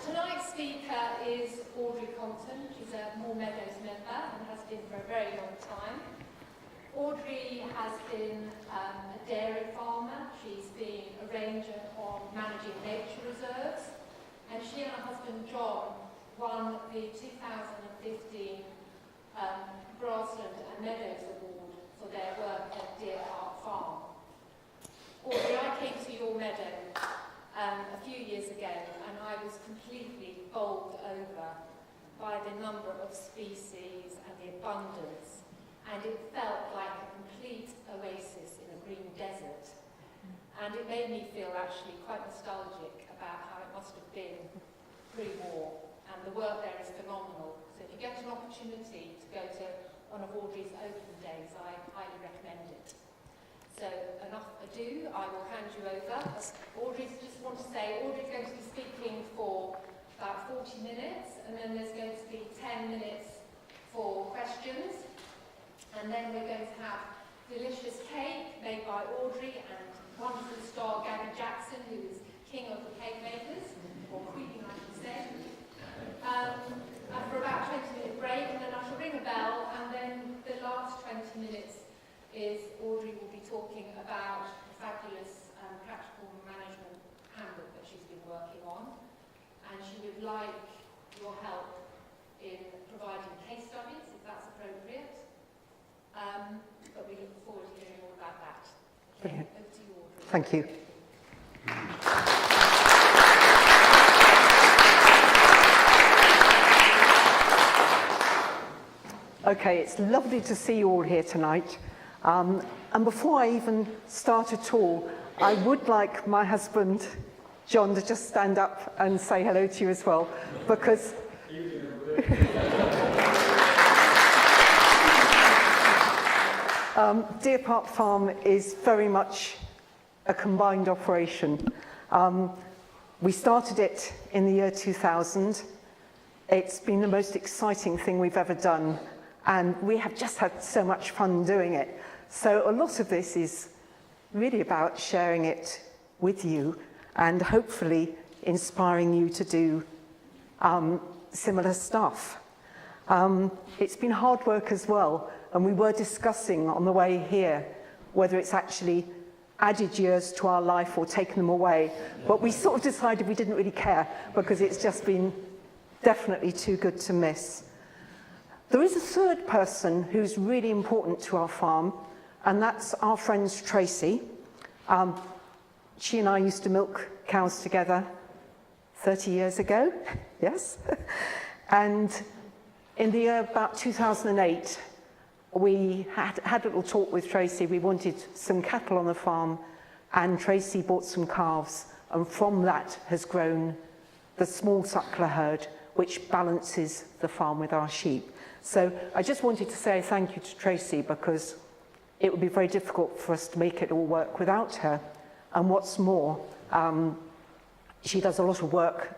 Tonight's speaker is Audrey Compton. She's a More Meadows member and has been for a very long time. Audrey has been a dairy farmer. She's been a ranger on managing nature reserves. And she and her husband John won the 2015 Grassland and Meadows Award for their work at Deer Park Farm. Audrey, I came to your meadow a few years ago, and I was completely bowled over by the number of species and the abundance, and it felt like a complete oasis in a green desert. And it made me feel actually quite nostalgic about how it must have been pre-war, and the work there is phenomenal. So if you get an opportunity to go to one of Audrey's open days, I highly recommend it. So, enough ado, I will hand you over. Audrey, just want to say, Audrey's going to be speaking for about 40 minutes, and then there's going to be 10 minutes for questions. And then we're going to have delicious cake made by Audrey and wonderful star Gabby Jackson, who is king of the cake makers, or queen, I should say. And for about a 20-minute break, and then I shall ring a bell, and then the last 20 minutes is Audrey will be talking about the fabulous practical management handbook that she's been working on, and she would like your help in providing case studies, if that's appropriate. But we look forward to hearing all about that. Okay, over to you, Audrey. Thank you. Okay, it's lovely to see you all here tonight. And before I even start at all, I would like my husband, John, to just stand up and say hello to you as well, because Deer Park Farm is very much a combined operation. We started it in the year 2000. It's been the most exciting thing we've ever done, and we have just had so much fun doing it. So a lot of this is really about sharing it with you and hopefully inspiring you to do similar stuff. It's been hard work as well, and we were discussing on the way here whether it's actually added years to our life or taken them away, but we sort of decided we didn't really care because it's just been definitely too good to miss. There is a third person who's really important to our farm, and that's our friend Tracy. She and I used to milk cows together 30 years ago, yes. And in the year about 2008, we had a little talk with Tracy. We wanted some cattle on the farm, and Tracy bought some calves, and from that has grown the small suckler herd, which balances the farm with our sheep. So I just wanted to say thank you to Tracy, because it would be very difficult for us to make it all work without her. And what's more, she does a lot of work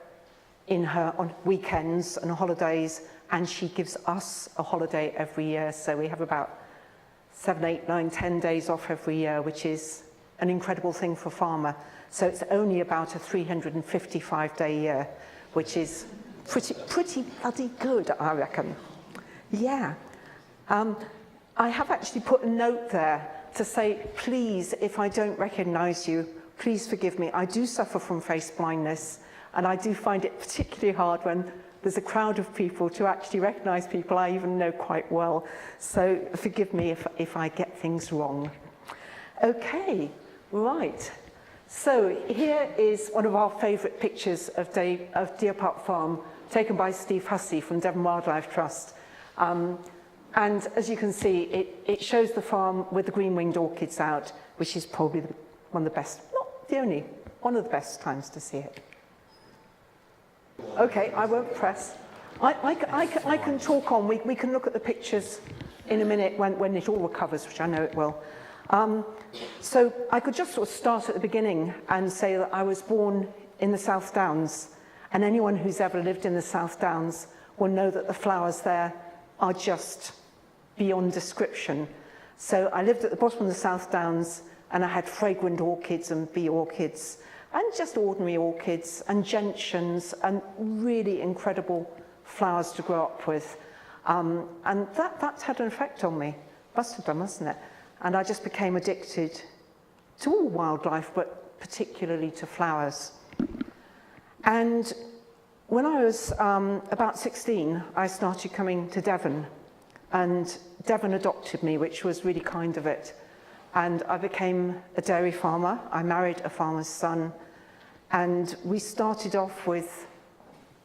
on weekends and holidays, and she gives us a holiday every year. So we have about 7, 8, 9, 10 days off every year, which is an incredible thing for a farmer. So it's only about a 355-day year, which is pretty bloody good, I reckon. Yeah. I have actually put a note there to say, please, if I don't recognise you, please forgive me. I do suffer from face blindness, and I do find it particularly hard when there's a crowd of people to actually recognise people I even know quite well. So forgive me if I get things wrong. Okay, right. So here is one of our favourite pictures of Deer Park Farm, taken by Steve Hussey from Devon Wildlife Trust. And as you can see, it shows the farm with the green-winged orchids out, which is probably one of the best, not the only, one of the best times to see it. Okay, I won't press. I can talk on. We can look at the pictures in a minute when it all recovers, which I know it will. So I could just sort of start at the beginning and say that I was born in the South Downs, and anyone who's ever lived in the South Downs will know that the flowers there are just beyond description. So I lived at the bottom of the South Downs, and I had fragrant orchids and bee orchids, and just ordinary orchids and gentians and really incredible flowers to grow up with. And that's had an effect on me. Must have done, mustn't it? And I just became addicted to all wildlife, but particularly to flowers. And when I was about 16, I started coming to Devon, and Devon adopted me, which was really kind of it. And I became a dairy farmer. I married a farmer's son, and we started off with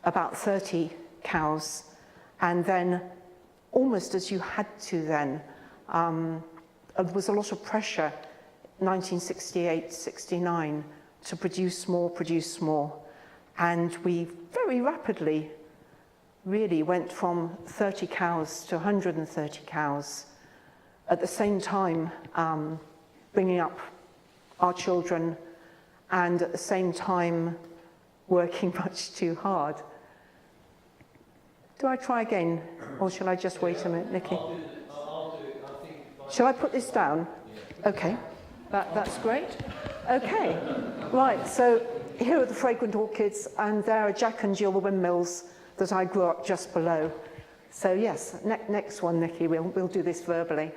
about 30 cows, and then, almost as you had to then, there was a lot of pressure, 1968, 69, to produce more. And we very rapidly really went from 30 cows to 130 cows, at the same time bringing up our children and at the same time working much too hard. Do I try again, or shall I just wait a minute, Nikki? I'll do it. I think Shall I put this down? Okay, that's great. Okay, right, so here are the fragrant orchids, and there are Jack and Jill, the windmills that I grew up just below. So yes, next one, Nikki, we'll do this verbally.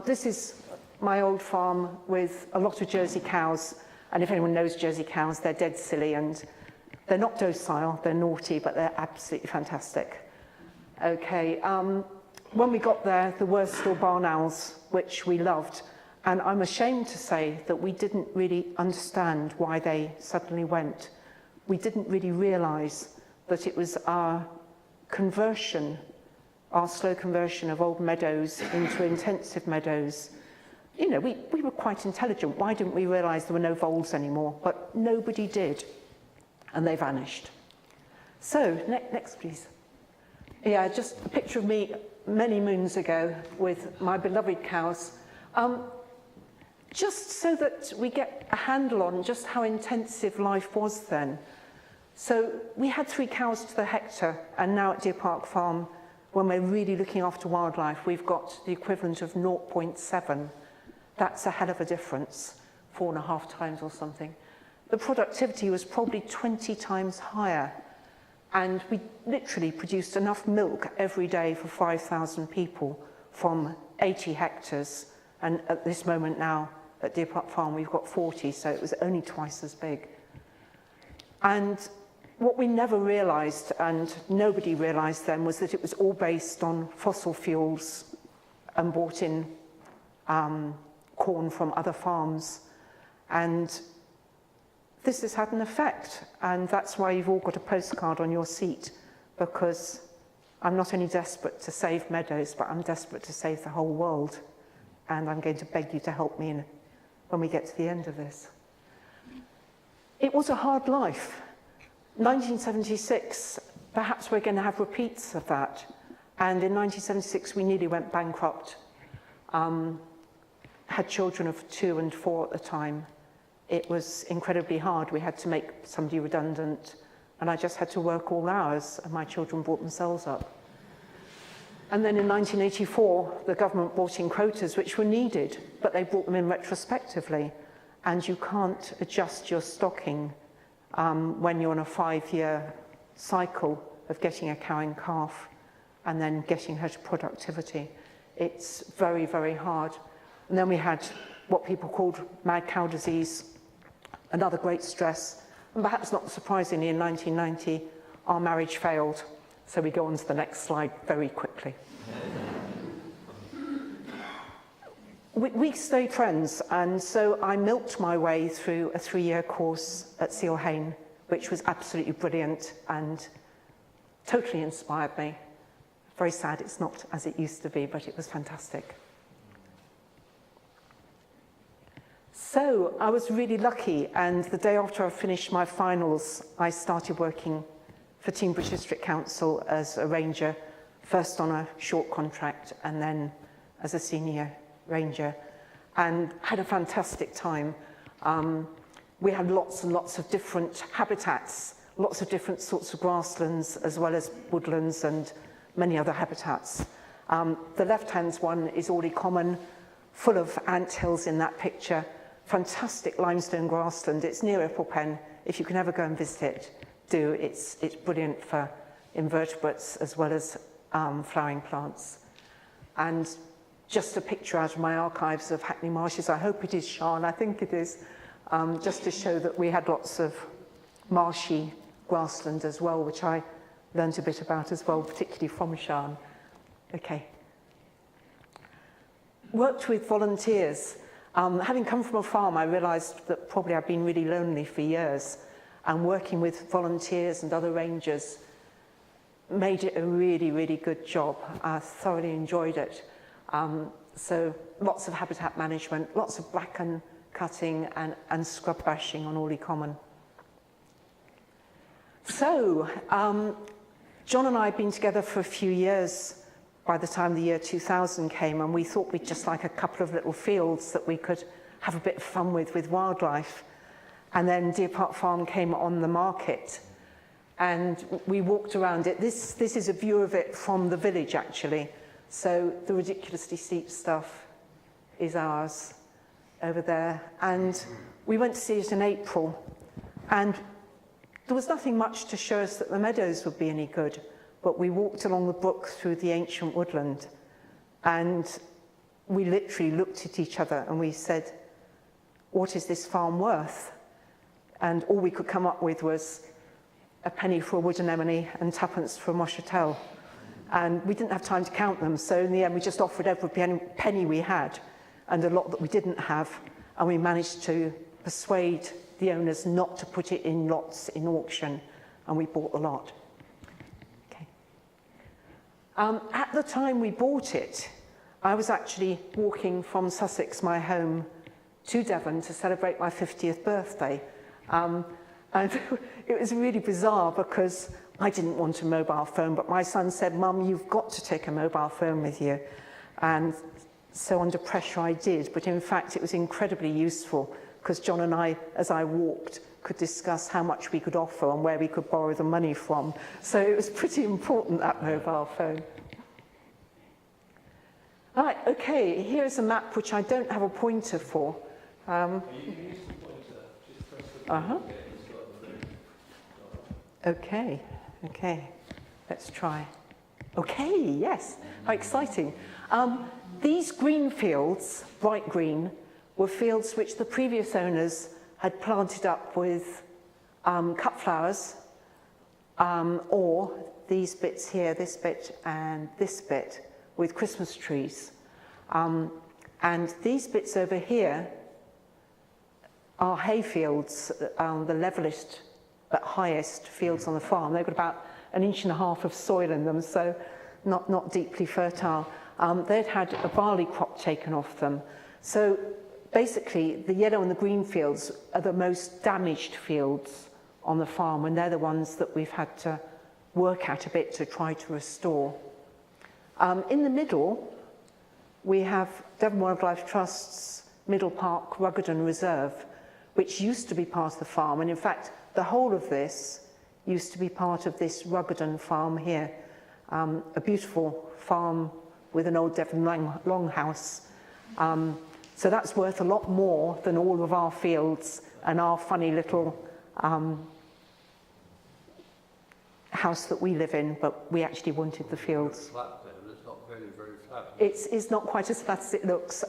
This is my old farm with a lot of Jersey cows, and if anyone knows Jersey cows, they're dead silly, and they're not docile, they're naughty, but they're absolutely fantastic. Okay, when we got there were still barn owls, which we loved, and I'm ashamed to say that we didn't really understand why they suddenly went. We didn't really realise that it was our conversion, our slow conversion of old meadows into intensive meadows. You know, we were quite intelligent. Why didn't we realise there were no voles anymore? But nobody did, and they vanished. So, next please. Yeah, just a picture of me many moons ago with my beloved cows. Just so that we get a handle on just how intensive life was then. So we had 3 cows to the hectare, and now at Deer Park Farm, when we're really looking after wildlife, we've got the equivalent of 0.7. That's a hell of a difference, 4.5 times or something. The productivity was probably 20 times higher, and we literally produced enough milk every day for 5,000 people from 80 hectares, and at this moment now, at Deer Park Farm, we've got 40, so it was only twice as big. And what we never realised, and nobody realised then, was that it was all based on fossil fuels and bought in corn from other farms. And this has had an effect, and that's why you've all got a postcard on your seat, because I'm not only desperate to save meadows, but I'm desperate to save the whole world. And I'm going to beg you to help me when we get to the end of this. It was a hard life. 1976, perhaps we're going to have repeats of that. And in 1976, we nearly went bankrupt. Had children of 2 and 4 at the time. It was incredibly hard. We had to make somebody redundant, and I just had to work all hours, and my children brought themselves up. And then in 1984, the government brought in quotas, which were needed, but they brought them in retrospectively, and you can't adjust your stocking when you're on a 5-year cycle of getting a cow and calf and then getting her to productivity. It's very, very hard. And then we had what people called mad cow disease, another great stress, and perhaps not surprisingly, in 1990, our marriage failed. So we go on to the next slide very quickly. We stayed friends, and so I milked my way through a 3-year course at Seal Hayne, which was absolutely brilliant and totally inspired me. Very sad it's not as it used to be, but it was fantastic. So I was really lucky, and the day after I finished my finals, I started working for Team British District Council as a ranger, first on a short contract and then as a senior ranger, and had a fantastic time. We had lots and lots of different habitats, lots of different sorts of grasslands, as well as woodlands and many other habitats. The left-hand one is already common, full of ant hills in that picture, fantastic limestone grassland. It's near Pen. If you can ever go and visit it, do. It's brilliant for invertebrates as well as flowering plants. And just a picture out of my archives of Hackney Marshes. I hope it is Shan, I think it is, just to show that we had lots of marshy grassland as well, which I learned a bit about as well, particularly from Shan. Okay. Worked with volunteers. Having come from a farm, I realised that probably I've been really lonely for years, and working with volunteers and other rangers made it a really, really good job. I thoroughly enjoyed it. So lots of habitat management, lots of bracken cutting and scrub bashing on Orley Common. So John and I had been together for a few years by the time the year 2000 came, and we thought we'd just like a couple of little fields that we could have a bit of fun with wildlife. And then Deer Park Farm came on the market, and we walked around it. This is a view of it from the village, actually. So the ridiculously steep stuff is ours over there. And we went to see it in April, and there was nothing much to show us that the meadows would be any good, but we walked along the brook through the ancient woodland, and we literally looked at each other and we said, what is this farm worth? And all we could come up with was a penny for a wood anemone and twopence for a mochatel. And we didn't have time to count them, so in the end we just offered every penny we had and a lot that we didn't have, and we managed to persuade the owners not to put it in lots in auction, and we bought the lot. Okay. At the time we bought it, I was actually walking from Sussex, my home, to Devon to celebrate my 50th birthday. And it was really bizarre because I didn't want a mobile phone, but my son said, Mum, you've got to take a mobile phone with you. And so under pressure I did, but in fact it was incredibly useful because John and I, as I walked, could discuss how much we could offer and where we could borrow the money from. So it was pretty important, that mobile phone. Right, okay, here's a map which I don't have a pointer for. You can use the pointer, just press the Uh-huh. button, it's got the Okay, let's try. Okay, yes, how exciting. These green fields, bright green, were fields which the previous owners had planted up with cut flowers, or these bits here, this bit and this bit, with Christmas trees. And these bits over here are hayfields, the levelest but highest fields on the farm. They've got about 1.5 inches of soil in them, so not deeply fertile. They'd had a barley crop taken off them. So basically, the yellow and the green fields are the most damaged fields on the farm, and they're the ones that we've had to work at a bit to try to restore. In the middle, we have Devon Wildlife Trust's Middle Park Ruggerden Reserve, which used to be part of the farm, and in fact, the whole of this used to be part of this Ruggerden farm here, a beautiful farm with an old Devon longhouse. So that's worth a lot more than all of our fields and our funny little house that we live in, but we actually wanted the fields. flat there, it's not very, very flat. It's not quite as flat as it looks.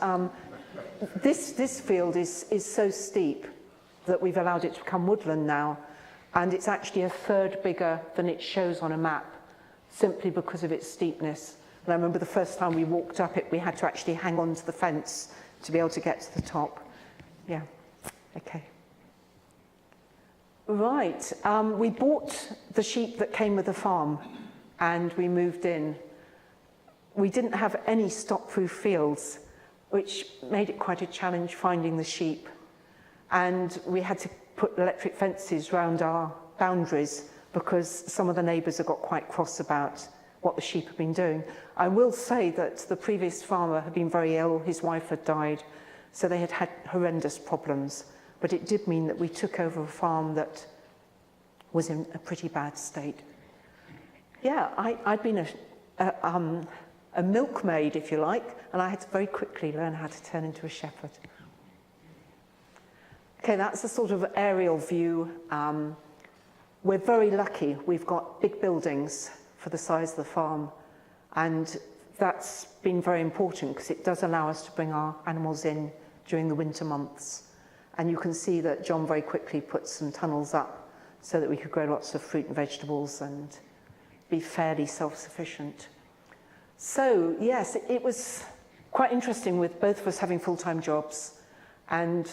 This field is so steep that we've allowed it to become woodland now, and it's actually 1/3 bigger than it shows on a map, simply because of its steepness. And I remember the first time we walked up it, we had to actually hang on to the fence to be able to get to the top. Yeah, okay. Right, we bought the sheep that came with the farm and we moved in. We didn't have any stock-proof fields, which made it quite a challenge finding the sheep. And we had to put electric fences around our boundaries because some of the neighbours had got quite cross about what the sheep had been doing. I will say that the previous farmer had been very ill, his wife had died, so they had had horrendous problems. But it did mean that we took over a farm that was in a pretty bad state. Yeah, I'd been a milkmaid, if you like, and I had to very quickly learn how to turn into a shepherd. Okay, that's a sort of aerial view. We're very lucky. We've got big buildings for the size of the farm, and that's been very important because it does allow us to bring our animals in during the winter months. And you can see that John very quickly put some tunnels up so that we could grow lots of fruit and vegetables and be fairly self-sufficient. So yes, it was quite interesting with both of us having full-time jobs, and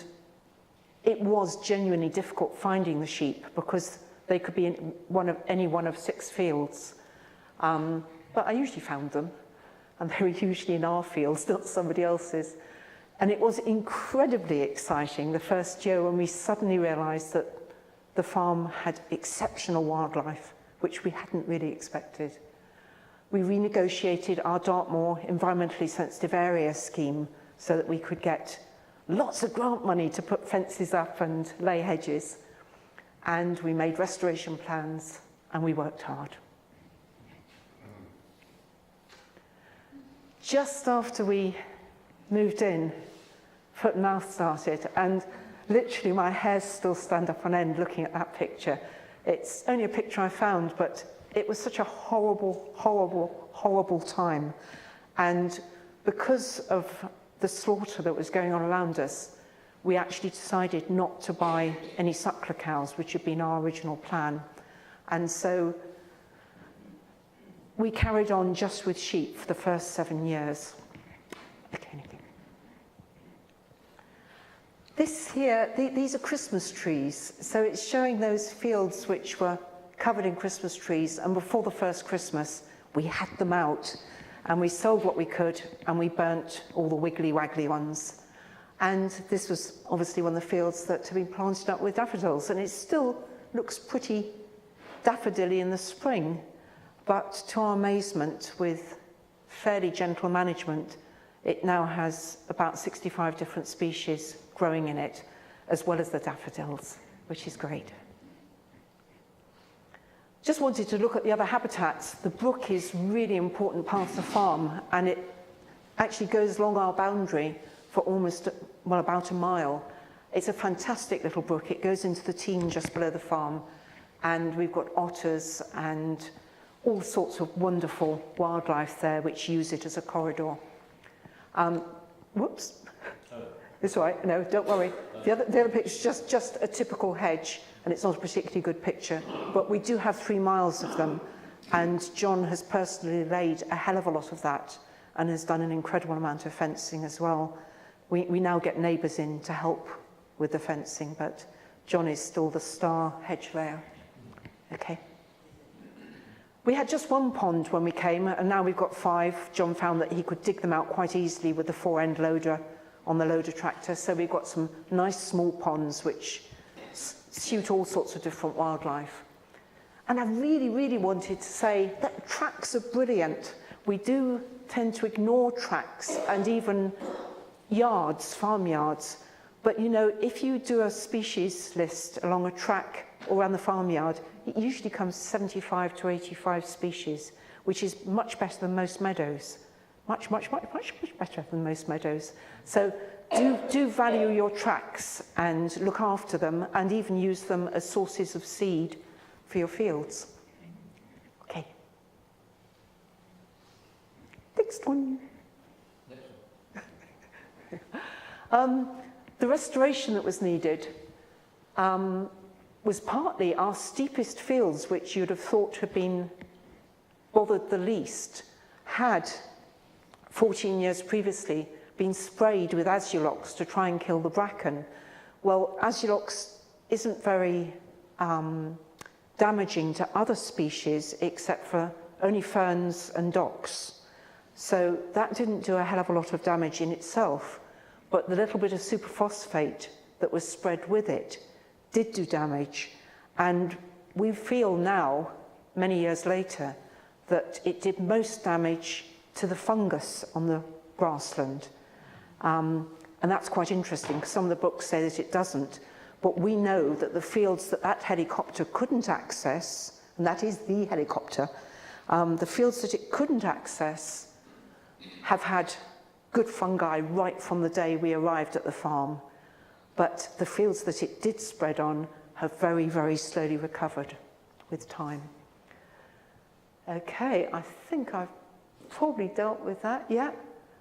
it was genuinely difficult finding the sheep because they could be in any one of 6 fields. But I usually found them, and they were usually in our fields, not somebody else's. And it was incredibly exciting the first year when we suddenly realised that the farm had exceptional wildlife, which we hadn't really expected. We renegotiated our Dartmoor environmentally sensitive area scheme so that we could get lots of grant money to put fences up and lay hedges. And we made restoration plans, and we worked hard. Just after we moved in, Footmouth started, and literally my hairs still stand up on end looking at that picture. It's only a picture I found, but it was such a horrible, horrible, horrible time. And because of the slaughter that was going on around us, we actually decided not to buy any suckler cows, which had been our original plan. And so we carried on just with sheep for the first 7 years. This here, these are Christmas trees. So it's showing those fields which were covered in Christmas trees. And before the first Christmas, we had them out. And we sold what we could, and we burnt all the wiggly-waggly ones. And this was obviously one of the fields that had been planted up with daffodils. And it still looks pretty daffodilly in the spring. But to our amazement, with fairly gentle management, it now has about 65 different species growing in it, as well as the daffodils, which is great. Just wanted to look at the other habitats. The brook is really important part of the farm, and it actually goes along our boundary for almost, well, about a mile. It's a fantastic little brook. It goes into the Team just below the farm, and we've got otters and all sorts of wonderful wildlife there which use it as a corridor. Whoops. It's all right, no, don't worry. The other picture is just a typical hedge, and it's not a particularly good picture, but we do have 3 miles of them, and John has personally laid a hell of a lot of that and has done an incredible amount of fencing as well. We now get neighbours in to help with the fencing, but John is still the star hedge layer. Okay. We had just 1 pond when we came, and now we've got 5. John found that he could dig them out quite easily with the 4-end loader on the loader tractor, so we've got some nice small ponds which suit all sorts of different wildlife. And I really, really wanted to say that tracks are brilliant. We do tend to ignore tracks and even yards, farmyards. But you know, if you do a species list along a track or around the farmyard, it usually comes 75 to 85 species, which is much better than most meadows. Much better than most meadows. So do value your tracks and look after them, and even use them as sources of seed for your fields. Okay. Next one. The restoration that was needed was partly our steepest fields, which you'd have thought had been bothered the least, had 14 years previously been sprayed with azulox to try and kill the bracken. Well, azulox isn't very damaging to other species except for only ferns and docks. So that didn't do a hell of a lot of damage in itself, but the little bit of superphosphate that was spread with it did do damage. And we feel now, many years later, that it did most damage to the fungus on the grassland. And that's quite interesting, because some of the books say that it doesn't. But we know that the fields that that helicopter couldn't access, and that is the helicopter, the fields that it couldn't access have had good fungi right from the day we arrived at the farm. but the fields that it did spread on have very, very slowly recovered with time. Okay, I think I've probably dealt with that, yeah?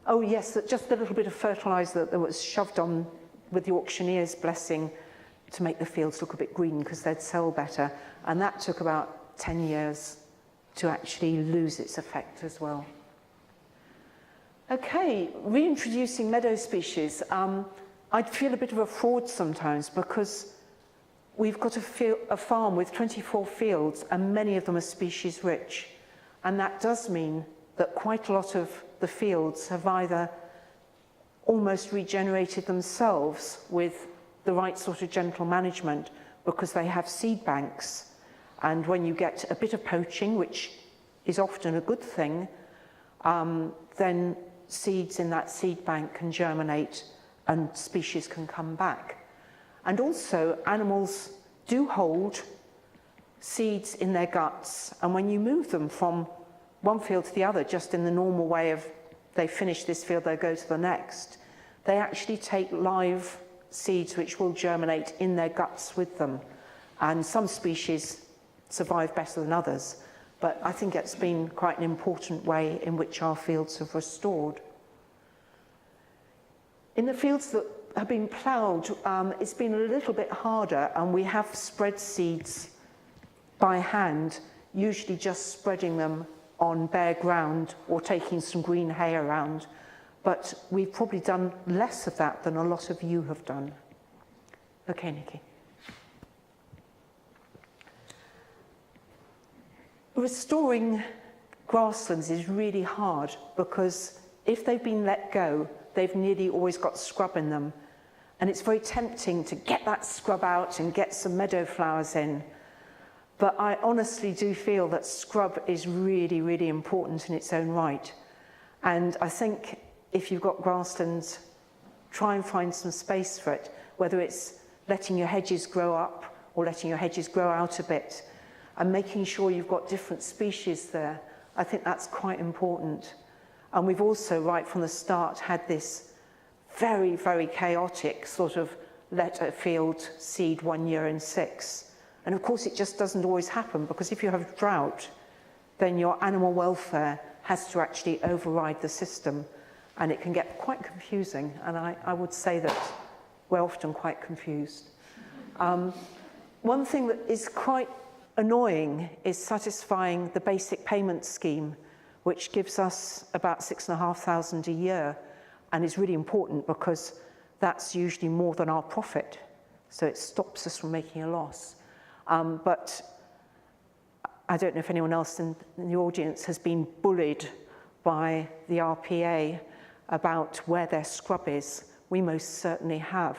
Oh yes, just a little bit of fertiliser that was shoved on with the auctioneer's blessing to make the fields look a bit green because they'd sell better. And that took about 10 years to actually lose its effect as well. Okay, reintroducing meadow species. I'd feel a bit of a fraud sometimes because we've got a farm with 24 fields and many of them are species rich. And that does mean that quite a lot of the fields have either almost regenerated themselves with the right sort of gentle management because they have seed banks. And when you get a bit of poaching, which is often a good thing, then seeds in that seed bank can germinate and species can come back. And also animals do hold seeds in their guts, and when you move them from one field to the other, just in the normal way of they finish this field, they go to the next, they actually take live seeds which will germinate in their guts with them. And some species survive better than others, but I think it's been quite an important way in which our fields have restored. In the fields that have been ploughed, it's been a little bit harder, and we have spread seeds by hand, usually just spreading them on bare ground or taking some green hay around. But we've probably done less of that than a lot of you have done. Okay, Nikki. Restoring grasslands is really hard because if they've been let go, they've nearly always got scrub in them. And it's very tempting to get that scrub out and get some meadow flowers in. But I honestly do feel that scrub is really, really important in its own right. And I think if you've got grasslands, try and find some space for it, whether it's letting your hedges grow up or letting your hedges grow out a bit and making sure you've got different species there. I think that's quite important. And we've also, right from the start, had this very, very chaotic sort of let a field seed 1 year in 6. And of course, it just doesn't always happen because if you have drought, then your animal welfare has to actually override the system. And it can get quite confusing. And I would say that we're often quite confused. One thing that is quite annoying is satisfying the basic payment scheme, which gives us about 6,500 a year, and is really important because that's usually more than our profit. So it stops us from making a loss. But I don't know if anyone else in the audience has been bullied by the RPA about where their scrub is. We most certainly have.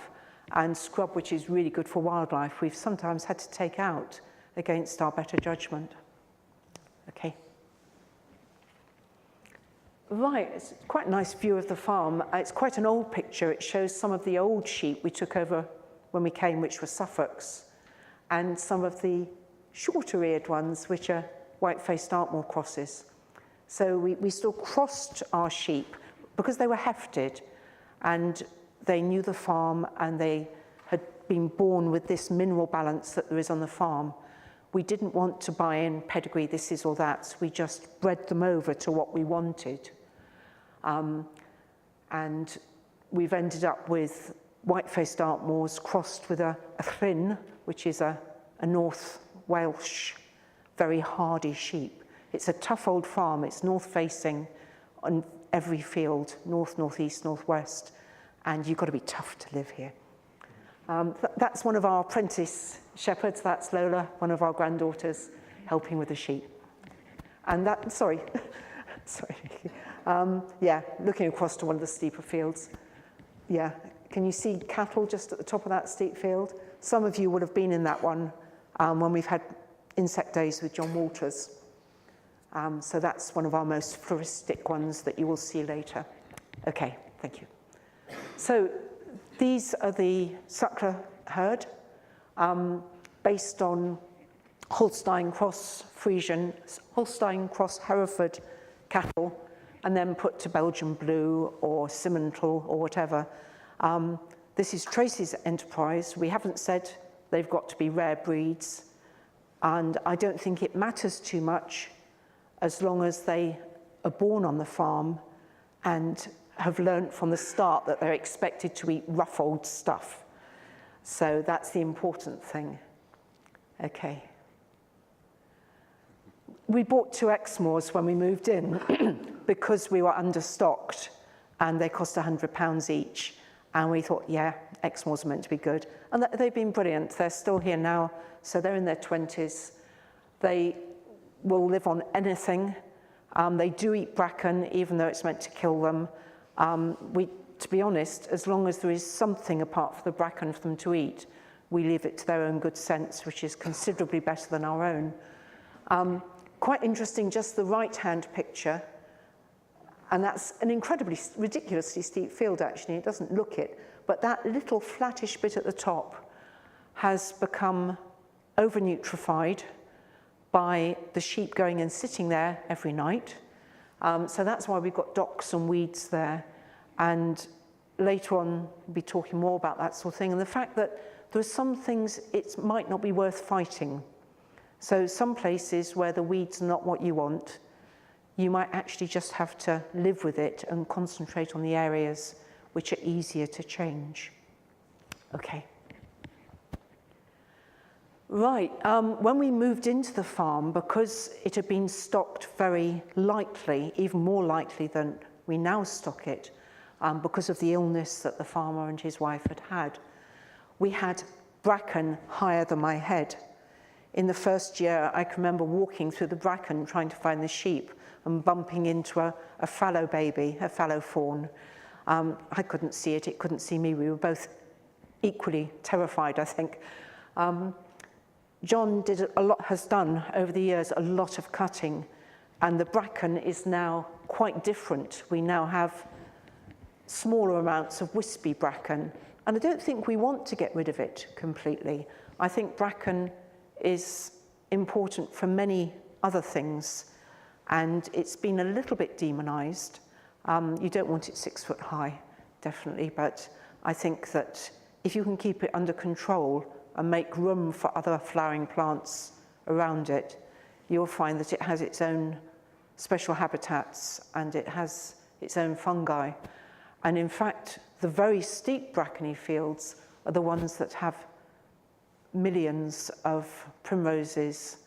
And scrub, which is really good for wildlife, we've sometimes had to take out against our better judgment. Okay. Right, it's quite a nice view of the farm. It's quite an old picture. It shows some of the old sheep we took over when we came, which were Suffolks, and some of the shorter-eared ones, which are white-faced Dartmoor crosses. So we still crossed our sheep because they were hefted, and they knew the farm, and they had been born with this mineral balance that there is on the farm. We didn't want to buy in pedigree, this is or that, so we just bred them over to what we wanted. And we've ended up with white-faced Dartmoors crossed with a Llyn, which is a North Welsh, very hardy sheep. It's a tough old farm, it's north-facing on every field, north, northeast, northwest, and you've got to be tough to live here. That's one of our apprentice shepherds, that's Lola, one of our granddaughters, helping with the sheep. And that, sorry, yeah, looking across to one of the steeper fields. Yeah, can you see cattle just at the top of that steep field? Some of you would have been in that one when we've had insect days with John Walters. So that's one of our most floristic ones that you will see later. Okay, thank you. So these are the suckler herd based on Holstein cross Friesian, Holstein cross Hereford cattle, and then put to Belgian blue or Simmental or whatever. This is Tracy's enterprise. We haven't said they've got to be rare breeds, and I don't think it matters too much as long as they are born on the farm and have learnt from the start that they're expected to eat rough old stuff. So that's the important thing. Okay. We bought 2 Exmoors when we moved in because we were understocked and they cost £100 each. And we thought, yeah, Exmoors are meant to be good. And they've been brilliant. They're still here now, so they're in their 20s. They will live on anything. They do eat bracken, even though it's meant to kill them. To be honest, as long as there is something apart from the bracken for them to eat, we leave it to their own good sense, which is considerably better than our own. Quite interesting, just the right-hand picture, and that's an incredibly, ridiculously steep field, actually. It doesn't look it, but that little flattish bit at the top has become over-nutrified by the sheep going and sitting there every night. So that's why we've got docks and weeds there. And later on, we'll be talking more about that sort of thing. And the fact that there are some things it might not be worth fighting. So some places where the weeds are not what you want, you might actually just have to live with it and concentrate on the areas which are easier to change. Okay. Right, when we moved into the farm, because it had been stocked very lightly, even more lightly than we now stock it, because of the illness that the farmer and his wife had had, we had bracken higher than my head. In the first year, I can remember walking through the bracken trying to find the sheep and bumping into a fallow baby, a fallow fawn. I couldn't see it, it couldn't see me. We were both equally terrified, I think. John has done over the years a lot of cutting, and the bracken is now quite different. We now have smaller amounts of wispy bracken, and I don't think we want to get rid of it completely. I think bracken is important for many other things, and it's been a little bit demonized. You don't want it 6 foot high, definitely, but I think that if you can keep it under control and make room for other flowering plants around it, you'll find that it has its own special habitats and it has its own fungi. And in fact, the very steep brackeny fields are the ones that have millions of primroses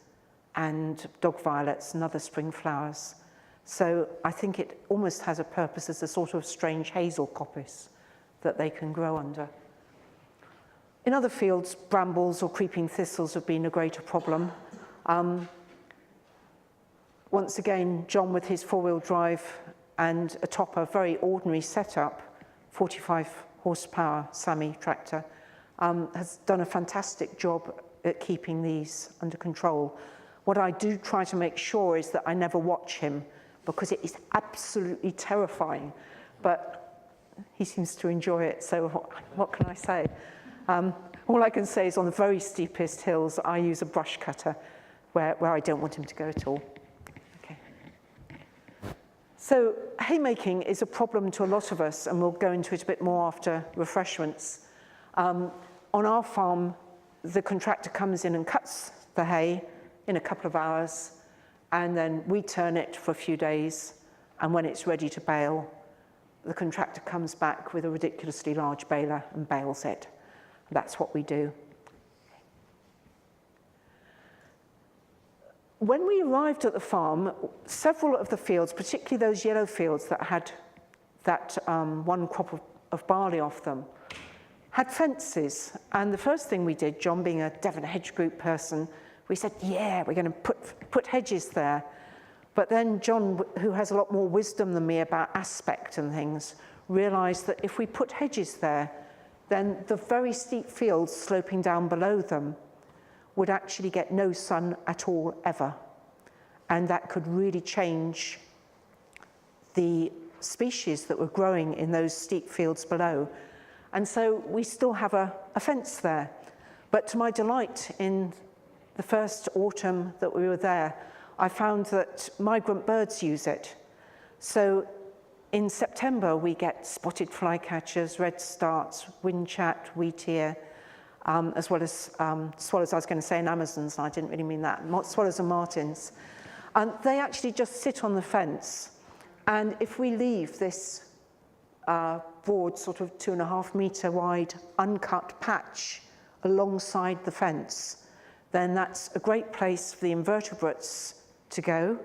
and dog violets and other spring flowers. So I think it almost has a purpose as a sort of strange hazel coppice that they can grow under. In other fields, brambles or creeping thistles have been a greater problem. Once again, John with his 4-wheel drive and atop a very ordinary setup, 45 horsepower Sammy tractor, has done a fantastic job at keeping these under control. What I do try to make sure is that I never watch him, because it is absolutely terrifying, but he seems to enjoy it, so what can I say? All I can say is on the very steepest hills, I use a brush cutter where I don't want him to go at all. Okay. So haymaking is a problem to a lot of us, and we'll go into it a bit more after refreshments. On our farm, the contractor comes in and cuts the hay in a couple of hours, and then we turn it for a few days, and when it's ready to bale, the contractor comes back with a ridiculously large baler and bales it. That's what we do. When we arrived at the farm, several of the fields, particularly those yellow fields that had that one crop of barley off them, had fences. And the first thing we did, John being a Devon Hedge group person, we said, yeah, we're going to put hedges there. But then John, who has a lot more wisdom than me about aspect and things, realized that if we put hedges there, then the very steep fields sloping down below them would actually get no sun at all ever. And that could really change the species that were growing in those steep fields below. And so we still have a fence there. But to my delight, in the first autumn that we were there, I found that migrant birds use it. So in September, we get spotted flycatchers, red starts, windchat, wheatear, as well as swallows, I was going to say, and Amazons, and I didn't really mean that, swallows and martins. And they actually just sit on the fence. And if we leave this broad, sort of 2.5 metre wide, uncut patch alongside the fence, then that's a great place for the invertebrates to go,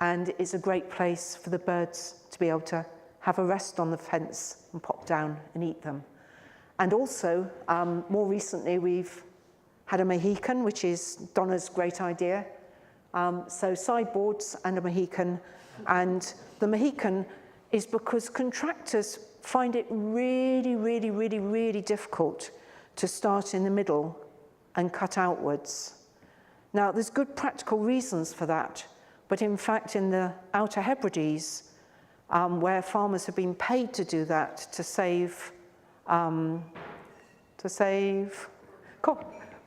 and it's a great place for the birds to be able to have a rest on the fence and pop down and eat them. And also, more recently, we've had a Mohican, which is Donna's great idea. So sideboards and a Mohican. And the Mohican is because contractors find it really, really, really, really difficult to start in the middle and cut outwards. Now, there's good practical reasons for that, but in fact, in the Outer Hebrides, where farmers have been paid to do that to save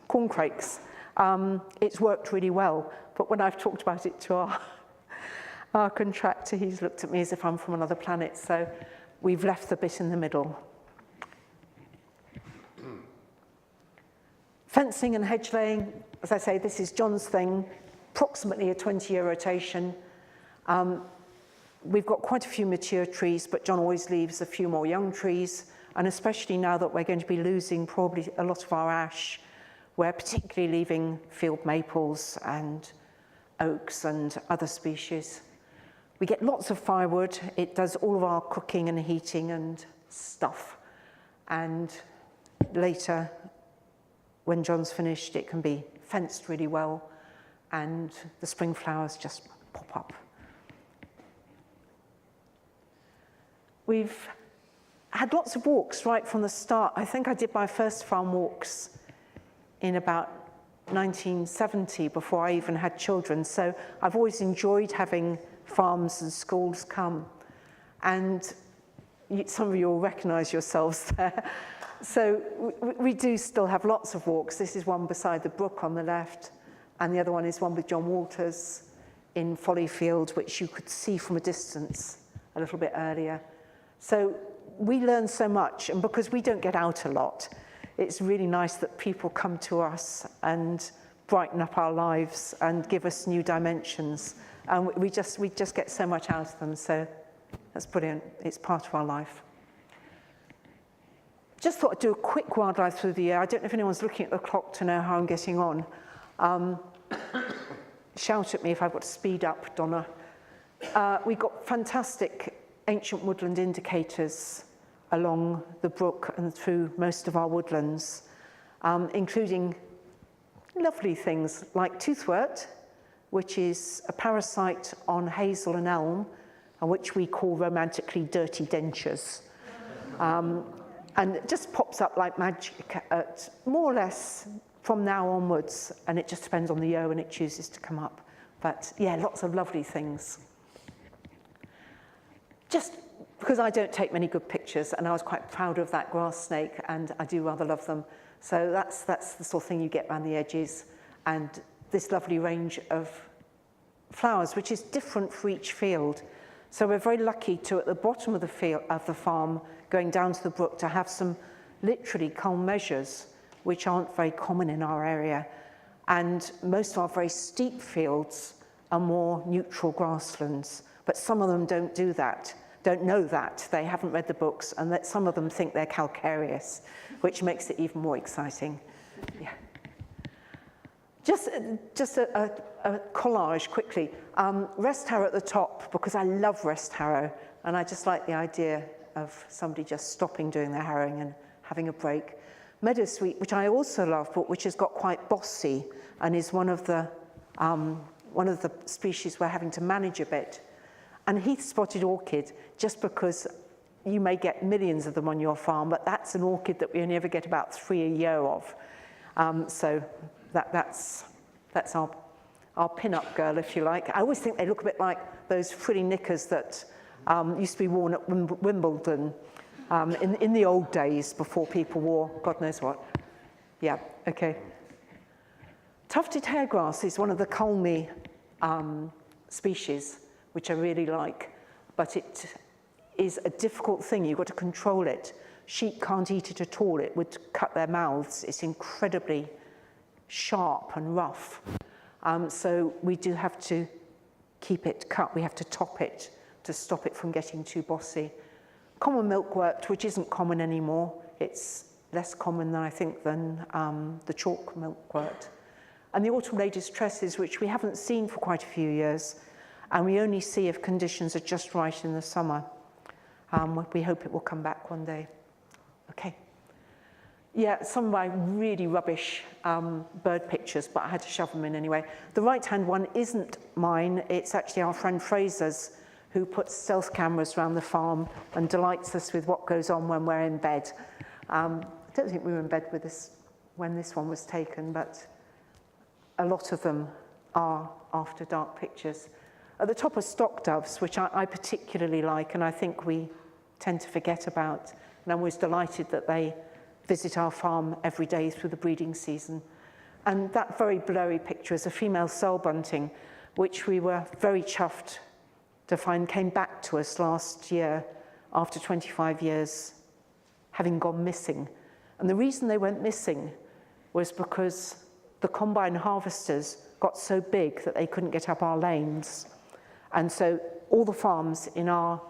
corncrakes, it's worked really well. But when I've talked about it to our contractor, he's looked at me as if I'm from another planet. So we've left the bit in the middle. Fencing and hedge laying, as I say, this is John's thing, approximately a 20-year rotation. We've got quite a few mature trees, but John always leaves a few more young trees, and especially now that we're going to be losing probably a lot of our ash, we're particularly leaving field maples and oaks and other species. We get lots of firewood. It does all of our cooking and heating and stuff. And later, when John's finished, it can be fenced really well, and the spring flowers just pop up. We've had lots of walks right from the start. I think I did my first farm walks in about 1970, before I even had children. So I've always enjoyed having farms and schools come. And some of you will recognise yourselves there. So we do still have lots of walks. This is one beside the brook on the left, and the other one is one with John Walters in Follyfield, which you could see from a distance a little bit earlier. So we learn so much, and because we don't get out a lot, it's really nice that people come to us and brighten up our lives and give us new dimensions. And we just get so much out of them, so that's brilliant. It's part of our life. Just thought I'd do a quick wildlife through the year. I don't know if anyone's looking at the clock to know how I'm getting on. Shout at me if I've got to speed up, Donna. We've got fantastic ancient woodland indicators along the brook and through most of our woodlands, including lovely things like toothwort, which is a parasite on hazel and elm, and which we call romantically dirty dentures. And it just pops up like magic at more or less from now onwards, and it just depends on the year when it chooses to come up. But yeah, lots of lovely things. Just because I don't take many good pictures, and I was quite proud of that grass snake, and I do rather love them. So that's the sort of thing you get around the edges, and this lovely range of flowers, which is different for each field. So we're very lucky to, at the bottom of the field, of the farm, going down to the brook, to have some literally culm measures, which aren't very common in our area. And most of our very steep fields are more neutral grasslands, but some of them don't do that, don't know that, they haven't read the books, and that some of them think they're calcareous, which makes it even more exciting. Yeah. Just a collage quickly. Rest harrow at the top, because I love rest harrow, and I just like the idea of somebody just stopping doing their harrowing and having a break. Meadowsweet, which I also love, but which has got quite bossy and is one of the species we're having to manage a bit. And heath-spotted orchid, just because you may get millions of them on your farm, but that's an orchid that we only ever get about 3 a year of. So that's our Pinup Girl, if you like. I always think they look a bit like those frilly knickers that used to be worn at Wimbledon in the old days, before people wore God knows what. Yeah, okay. Tufted hair grass is one of the culmy species, which I really like, but is a difficult thing. You've got to control it. Sheep can't eat it at all. It would cut their mouths. It's incredibly sharp and rough. So we do have to keep it cut. We have to top it to stop it from getting too bossy. Common milkwort, which isn't common anymore. It's less common than I think than the chalk milkwort. And the autumn ladies' tresses, which we haven't seen for quite a few years, and we only see if conditions are just right in the summer. We hope it will come back one day. Okay. Yeah, some of my really rubbish bird pictures, but I had to shove them in anyway. The right-hand one isn't mine. It's actually our friend Fraser's, who puts stealth cameras around the farm and delights us with what goes on when we're in bed. I don't think we were in bed with this when this one was taken, but a lot of them are after dark pictures. At the top are stock doves, which I particularly like, and I think we tend to forget about. And I'm always delighted that they visit our farm every day through the breeding season. And that very blurry picture is a female cell bunting, which we were very chuffed to find came back to us last year after 25 years having gone missing. And the reason they went missing was because the combine harvesters got so big that they couldn't get up our lanes. And so all the farms in our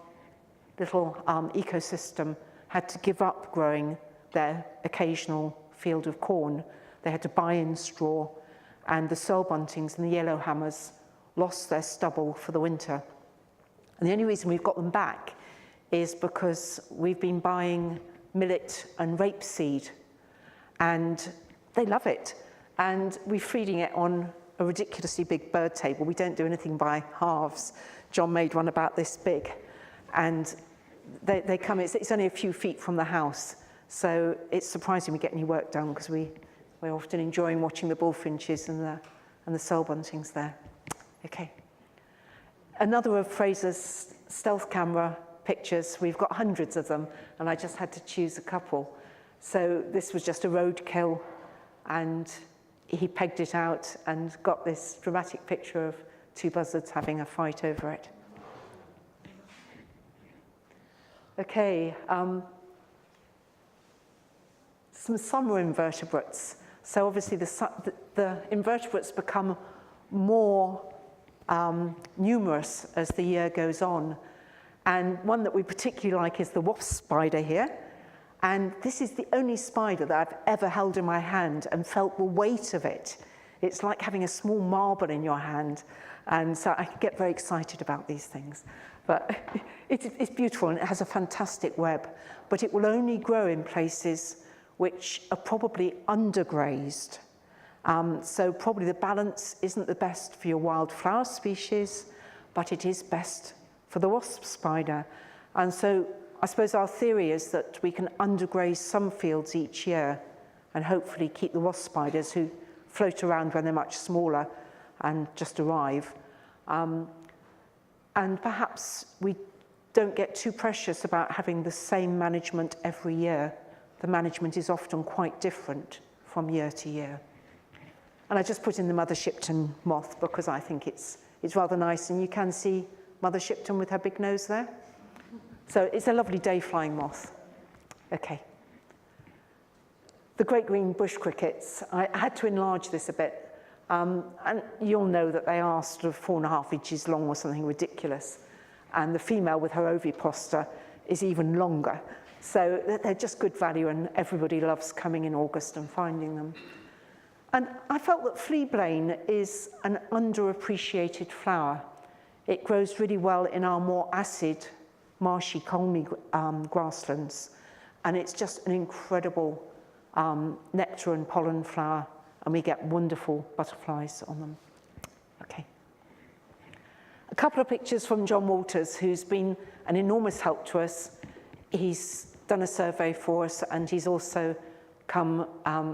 little ecosystem had to give up growing their occasional field of corn. They had to buy in straw, and the cell buntings and the yellow hammers lost their stubble for the winter. And the only reason we've got them back is because we've been buying millet and rapeseed, and they love it. And we're feeding it on a ridiculously big bird table. We don't do anything by halves. John made one about this big, and they come, it's only a few feet from the house. So it's surprising we get any work done, because we're often enjoying watching the bullfinches and the cell buntings there. Okay. Another of Fraser's stealth camera pictures, we've got hundreds of them, and I just had to choose a couple. So this was just a roadkill, and he pegged it out and got this dramatic picture of two buzzards having a fight over it. Okay, some summer invertebrates. So obviously the invertebrates become more numerous as the year goes on. And one that we particularly like is the Woof Spider here. And this is the only spider that I've ever held in my hand and felt the weight of it. It's like having a small marble in your hand. And so I get very excited about these things. But it's beautiful, and it has a fantastic web. But it will only grow in places which are probably undergrazed. So probably the balance isn't the best for your wildflower species, but it is best for the wasp spider. And so I suppose our theory is that we can undergraze some fields each year and hopefully keep the wasp spiders, who float around when they're much smaller and just arrive. And perhaps we don't get too precious about having the same management every year. The management is often quite different from year to year. And I just put in the Mother Shipton moth because I think it's rather nice, and you can see Mother Shipton with her big nose there. So it's a lovely day flying moth. Okay. The great green bush crickets, I had to enlarge this a bit. And you'll know that they are sort of 4.5 inches long or something ridiculous. And the female with her ovipositor is even longer. So they're just good value, and everybody loves coming in August and finding them. And I felt that fleabane is an underappreciated flower. It grows really well in our more acid, marshy, culmy grasslands. And it's just an incredible nectar and pollen flower, and we get wonderful butterflies on them. Okay. A couple of pictures from John Walters, who's been an enormous help to us. He's done a survey for us, and he's also come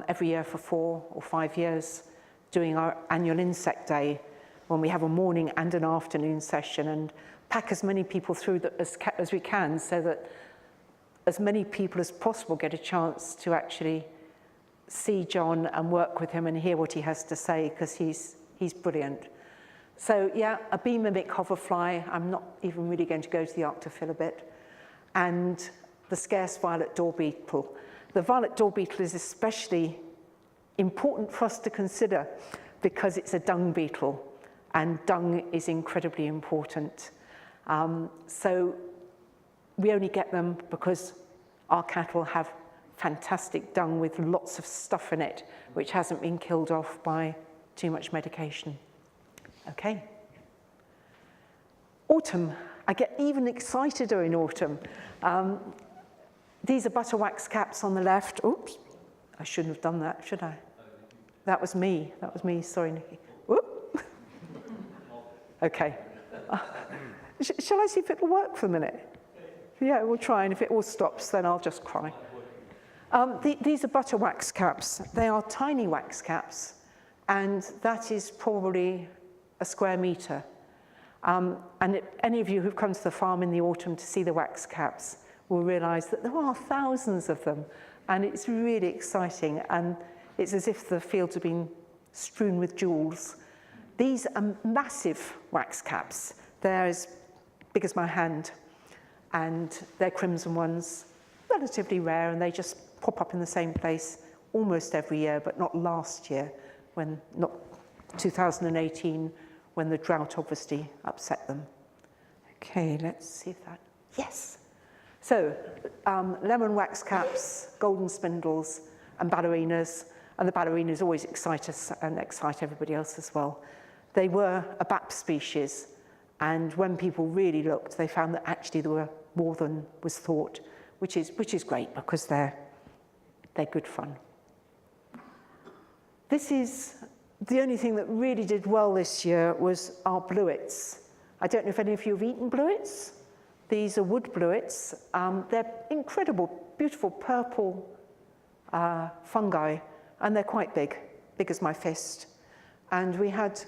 every year for 4 or 5 years doing our annual insect day, when we have a morning and an afternoon session, and pack as many people through as we can, so that as many people as possible get a chance to actually see John and work with him and hear what he has to say, because he's brilliant. So yeah, a bee mimic hoverfly. I'm not even really going to go to the arc to fill a bit. and the scarce violet door beetle. The violet door beetle is especially important for us to consider because it's a dung beetle, and dung is incredibly important. So we only get them because our cattle have fantastic dung with lots of stuff in it, which hasn't been killed off by too much medication. Okay. Autumn. I get even excited during autumn. These are butter wax caps on the left. Oops, I shouldn't have done that, should I? That was me, sorry, Nikki. Whoop. Okay. Shall I see if it'll work for a minute? Yeah, we'll try, and if it all stops, then I'll just cry. These are butter wax caps. They are tiny wax caps, and that is probably a square metre. And any of you who've come to the farm in the autumn to see the wax caps will realise that there are thousands of them, and it's really exciting, and it's as if the fields have been strewn with jewels. These are massive wax caps. They're as big as my hand, and they're crimson ones, relatively rare, and they just pop up in the same place almost every year, but not last year, not 2018, when the drought obviously upset them. Okay, let's see if that, yes. So, lemon wax caps, golden spindles, and ballerinas, and the ballerinas always excite us and excite everybody else as well. They were a BAP species, and when people really looked, they found that actually there were more than was thought, which is great because they're good fun. This is the only thing that really did well this year was our Blownetts. I don't know if any of you have eaten Blownetts. These are wood Blownetts. They're incredible, beautiful purple fungi, and they're quite big as my fist. And we had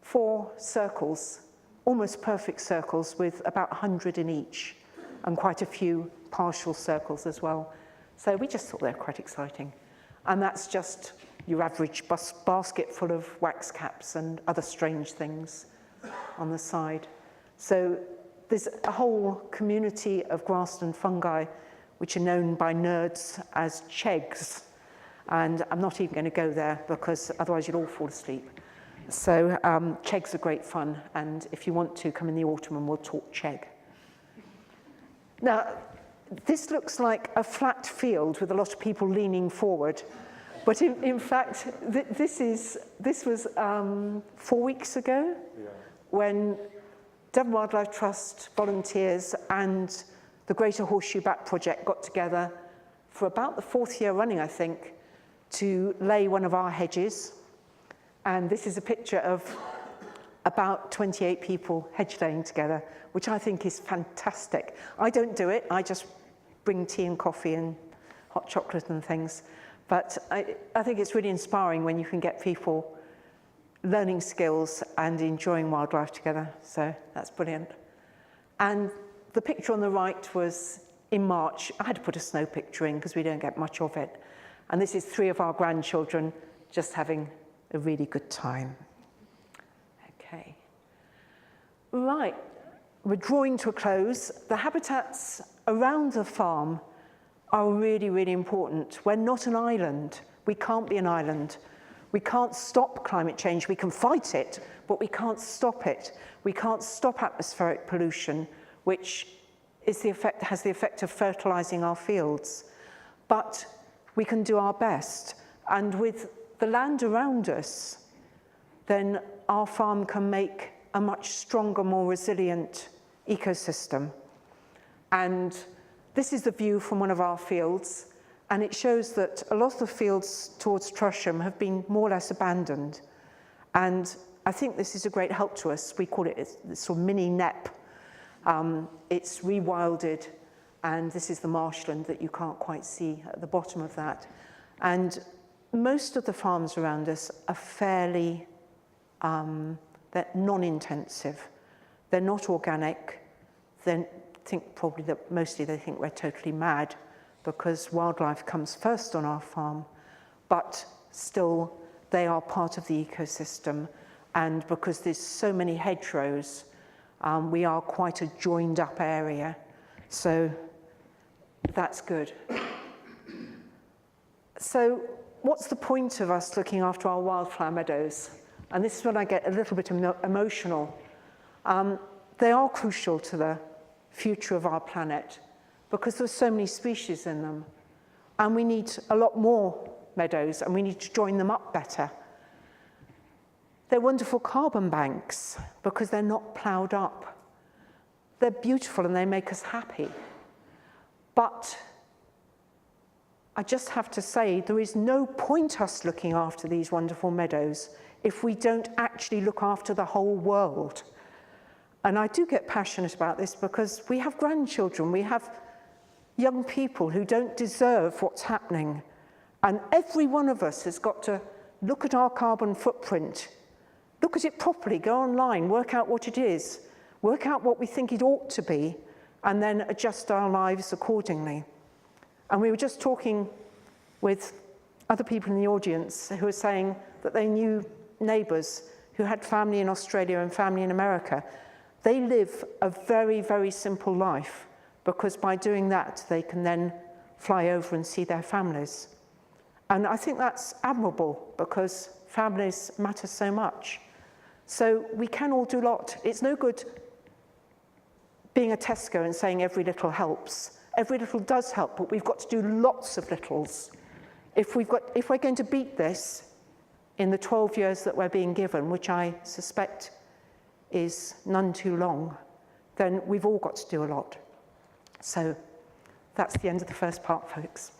4 circles, almost perfect circles with about 100 in each, and quite a few partial circles as well. So we just thought they were quite exciting. And that's just your average basket full of wax caps and other strange things on the side. So there's a whole community of grassland fungi which are known by nerds as chegs. And I'm not even going to go there because otherwise you'll all fall asleep. So chegs are great fun, and if you want to, come in the autumn and we'll talk cheg. Now, this looks like a flat field with a lot of people leaning forward. But in fact, this was 4 weeks ago when Devon Wildlife Trust volunteers and the Greater Horseshoe Bat Project got together for about the 4th year running, I think, to lay one of our hedges. And this is a picture of about 28 people hedge laying together, which I think is fantastic. I don't do it, I just bring tea and coffee and hot chocolate and things. But I think it's really inspiring when you can get people learning skills and enjoying wildlife together. So that's brilliant. And the picture on the right was in March. I had to put a snow picture in because we don't get much of it. And this is 3 of our grandchildren just having a really good time. Okay. Right, we're drawing to a close. The habitats around the farm are really, really important. We're not an island. We can't be an island. We can't stop climate change. We can fight it, but we can't stop it. We can't stop atmospheric pollution, which has the effect of fertilising our fields. But we can do our best. And with the land around us, then our farm can make a much stronger, more resilient ecosystem. And this is the view from one of our fields, and it shows that a lot of the fields towards Trusham have been more or less abandoned. And I think this is a great help to us. We call it a sort of mini NEP. It's rewilded, and this is the marshland that you can't quite see at the bottom of that. And most of the farms around us are fairly, they're non-intensive. They're not organic. They think probably that mostly they think we're totally mad because wildlife comes first on our farm, but still they are part of the ecosystem. And because there's so many hedgerows, we are quite a joined up area. So that's good. So what's the point of us looking after our wildflower meadows? And this is when I get a little bit emotional. They are crucial to the future of our planet because there's so many species in them. And we need a lot more meadows, and we need to join them up better. They're wonderful carbon banks because they're not ploughed up. They're beautiful and they make us happy. But I just have to say, there is no point us looking after these wonderful meadows if we don't actually look after the whole world. And I do get passionate about this because we have grandchildren, we have young people who don't deserve what's happening. And every one of us has got to look at our carbon footprint, look at it properly, go online, work out what it is, work out what we think it ought to be, and then adjust our lives accordingly. And we were just talking with other people in the audience who were saying that they knew neighbours who had family in Australia and family in America. They live a very, very simple life because by doing that, they can then fly over and see their families. And I think that's admirable because families matter so much. So we can all do a lot. It's no good being a Tesco and saying every little helps. Every little does help, but we've got to do lots of littles. If we're going to beat this in the 12 years that we're being given, which I suspect is none too long, then we've all got to do a lot. So that's the end of the first part, folks.